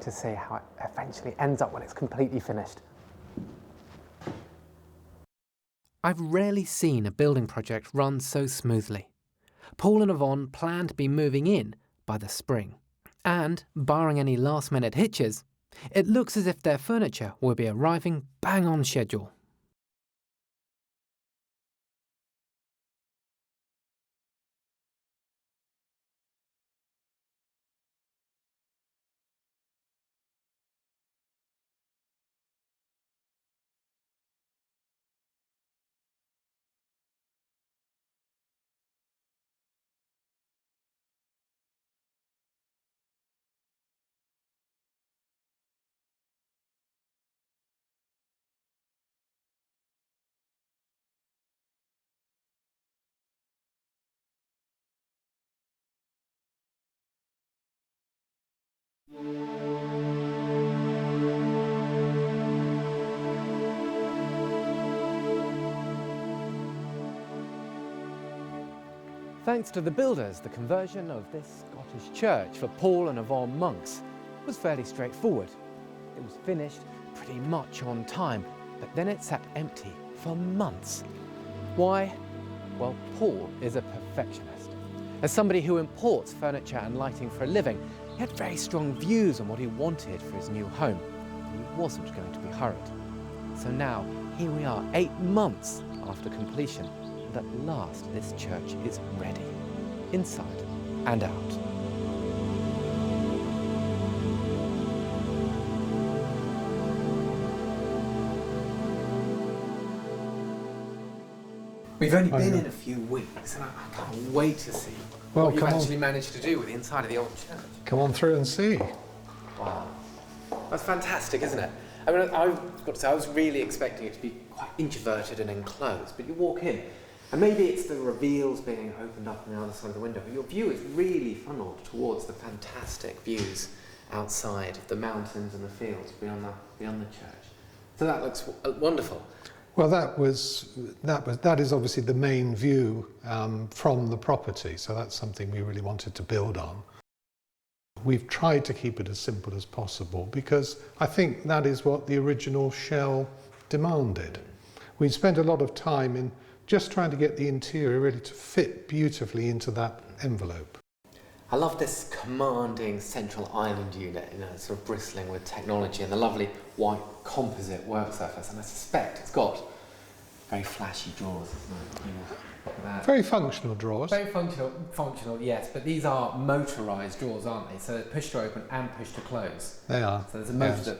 To see how it eventually ends up when it's completely finished. I've rarely seen a building project run so smoothly. Paul and Yvonne plan to be moving in by the spring. And, barring any last-minute hitches, it looks as if their furniture will be arriving bang on schedule. Thanks to the builders, the conversion of this Scottish church for Paul and Yvonne monks was fairly straightforward. It was finished pretty much on time, but then it sat empty for months. Why? Well, Paul is a perfectionist. As somebody who imports furniture and lighting for a living, he had very strong views on what he wanted for his new home. He wasn't going to be hurried. So now, here we are, 8 months after completion. At last, this church is ready, inside and out. We've only been in a few weeks, and I can't wait to see what you've actually managed to do with the inside of the old church. Come on through and see. Wow. That's fantastic, isn't it? I mean, I've got to say, I was really expecting it to be quite introverted and enclosed, but you walk in, and maybe it's the reveals being opened up on the other side of the window, but your view is really funneled towards the fantastic views outside of the mountains and the fields beyond the church. So that looks wonderful. Well, that is obviously the main view from the property, so that's something we really wanted to build on. We've tried to keep it as simple as possible because I think that is what the original shell demanded. We spent a lot of time in just trying to get the interior really to fit beautifully into that envelope. I love this commanding central island unit, sort of bristling with technology and the lovely white composite work surface, and I suspect it's got very flashy drawers, isn't it? Look at that. Very functional drawers. Very functional, yes, but these are motorised drawers, aren't they? So push to open and push to close. They are. So there's a motor that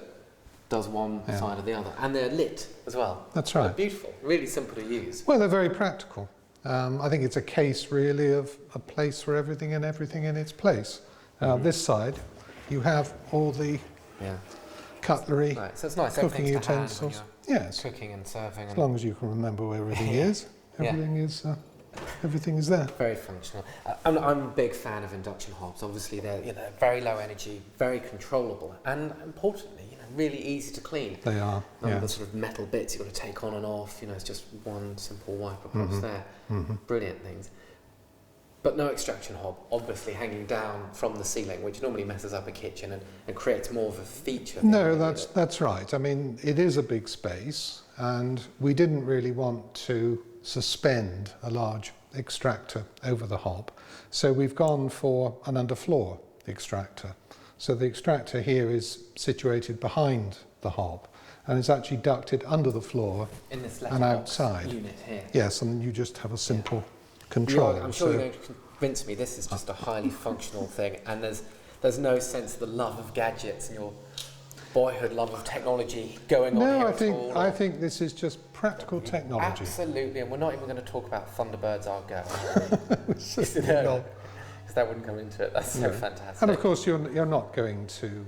does one side or the other, and they're lit as well. That's right. They're beautiful, really simple to use. Well, they're very practical. I think it's a case really of a place for everything and everything in its place. This side, you have all the cutlery, right. So it's nice, cooking utensils. Yes, cooking and serving. As long as you can remember where everything is, everything is there. Very functional. I'm a big fan of induction hobs. Obviously, they're very low energy, very controllable, and importantly, really easy to clean. They are. The sort of metal bits you've got to take on and off. It's just one simple wipe across there. Brilliant things. But no extraction hob, obviously hanging down from the ceiling, which normally messes up a kitchen and creates more of a feature. No, that's right. I mean, it is a big space, and we didn't really want to suspend a large extractor over the hob, so we've gone for an underfloor extractor. So the extractor here is situated behind the hob, and it's actually ducted under the floor in this and outside. Unit here. Yes, and you just have a simple control. I'm sure you're going to convince me this is just a highly functional thing, and there's no sense of the love of gadgets and your boyhood love of technology going on here at all. I think this is just practical technology. Absolutely, and we're not even going to talk about Thunderbirds Our Go. No. Because that wouldn't come into it. That's so fantastic. And of course, you're not going to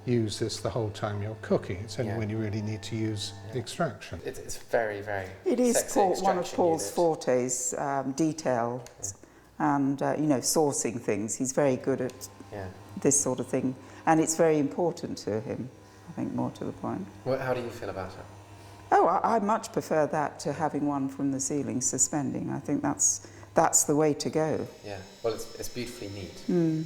use this the whole time you're cooking. It's only when you really need to use extraction. It's very, very It is sexy one of Paul's fortes, detail and sourcing things. He's very good at this sort of thing, and it's very important to him, I think, more to the point. Well, how do you feel about it? Oh, I much prefer that to having one from the ceiling suspending. I think that's the way to go. Yeah, well, it's beautifully neat.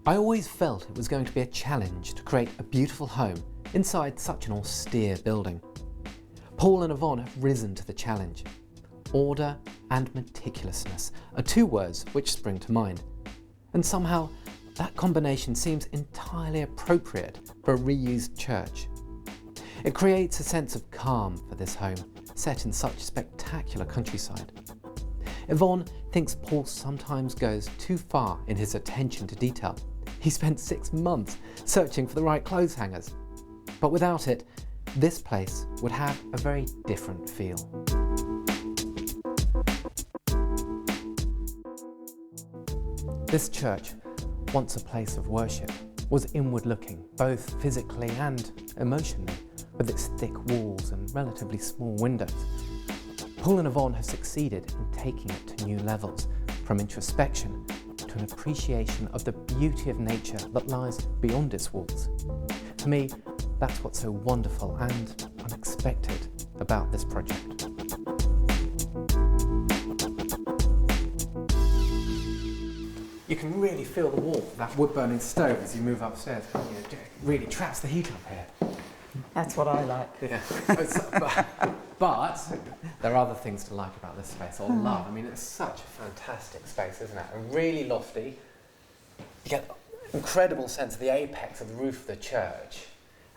I always felt it was going to be a challenge to create a beautiful home inside such an austere building. Paul and Yvonne have risen to the challenge. Order and meticulousness are two words which spring to mind. And somehow, that combination seems entirely appropriate for a reused church. It creates a sense of calm for this home, set in such spectacular countryside. Yvonne thinks Paul sometimes goes too far in his attention to detail. He spent 6 months searching for the right clothes hangers. But without it, this place would have a very different feel. This church, once a place of worship, was inward-looking, both physically and emotionally, with its thick walls and relatively small windows. Paul and Yvonne have succeeded in taking it to new levels, from introspection to an appreciation of the beauty of nature that lies beyond its walls. For me, that's what's so wonderful and unexpected about this project. You can really feel the warmth of that wood-burning stove as you move upstairs, can't you? It really traps the heat up here. That's what I like. Yeah. But there are other things to like about this space, or love. I mean, it's such a fantastic space, isn't it? And really lofty. You get an incredible sense of the apex of the roof of the church.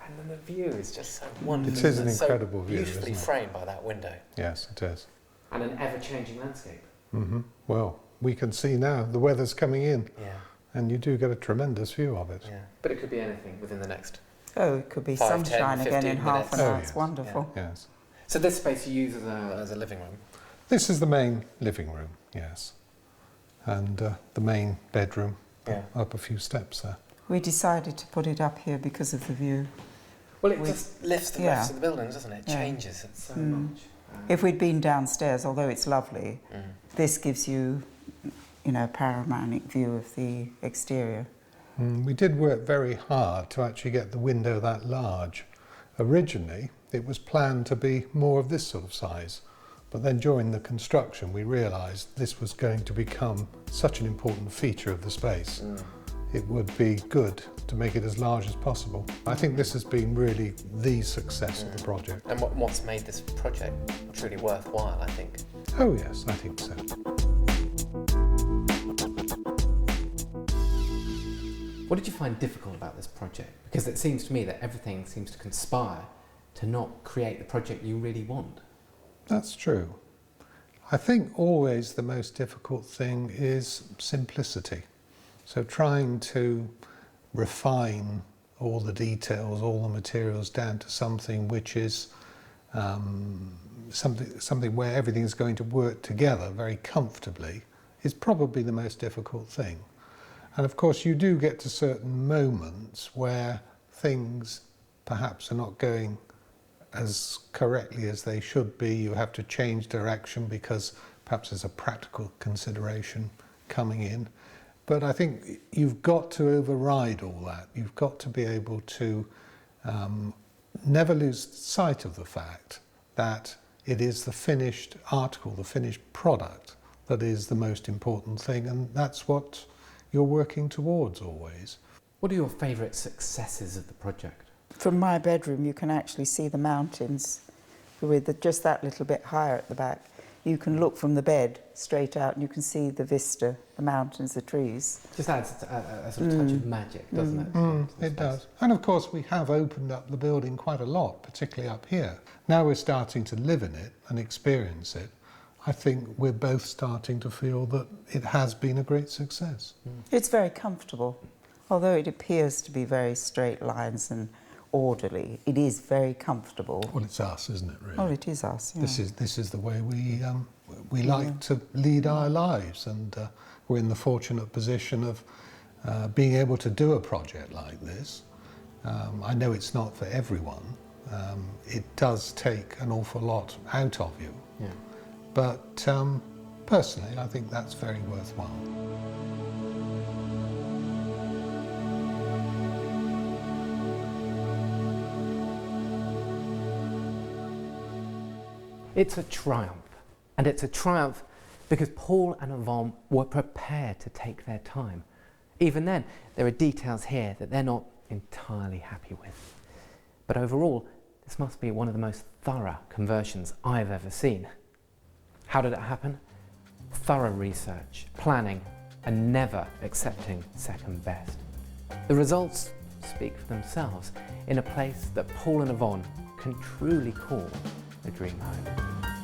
And then the view is just so wonderful. It is an incredible view, beautifully isn't it? framed by that window. Yes, it is. And an ever-changing landscape. Mm-hmm. Well, we can see now the weather's coming in. Yeah. And you do get a tremendous view of it. Yeah. But it could be anything within the next. Oh, it could be 5, 10, sunshine again 15 in half an minutes. hour. Oh, It's yes. wonderful. Yes. So this space you use as a living room? This is the main living room, yes. And the main bedroom, Yeah. up a few steps there. We decided to put it up here because of the view. Well, it just lifts the Yeah. rest of the building, doesn't it? It Yeah. changes it so much. If we'd been downstairs, although it's lovely, Mm. this gives you, a panoramic view of the exterior. We did work very hard to actually get the window that large. Originally, it was planned to be more of this sort of size, but then during the construction we realised this was going to become such an important feature of the space. It would be good to make it as large as possible. I think this has been really the success of the project. And what's made this project truly worthwhile, I think? Oh yes, I think so. What did you find difficult about this project? Because it seems to me that everything seems to conspire to not create the project you really want. That's true. I think always the most difficult thing is simplicity. So trying to refine all the details, all the materials down to something which is something where everything is going to work together very comfortably is probably the most difficult thing. And of course you do get to certain moments where things perhaps are not going as correctly as they should be. You have to change direction because perhaps there's a practical consideration coming in. But I think you've got to override all that. You've got to be able to never lose sight of the fact that it is the finished article, the finished product, that is the most important thing, and that's what you're working towards always. What are your favourite successes of the project? From my bedroom, you can actually see the mountains with just that little bit higher at the back. You can look from the bed straight out and you can see the vista, the mountains, the trees. Just adds a sort of touch of magic, doesn't it? to the It space? does. And of course we have opened up the building quite a lot, particularly up here. Now we're starting to live in it and experience it. I think we're both starting to feel that it has been a great success. It's very comfortable. Although it appears to be very straight lines and orderly, it is very comfortable. Well, it's us, isn't it, really? Oh, it is us, yeah. This is the way we like to lead our lives, and we're in the fortunate position of being able to do a project like this. I know it's not for everyone. It does take an awful lot out of you. Yeah. But personally, I think that's very worthwhile. It's a triumph, and it's a triumph because Paul and Yvonne were prepared to take their time. Even then, there are details here that they're not entirely happy with. But overall, this must be one of the most thorough conversions I've ever seen. How did it happen? Thorough research, planning, and never accepting second best. The results speak for themselves in a place that Paul and Yvonne can truly call a dream home.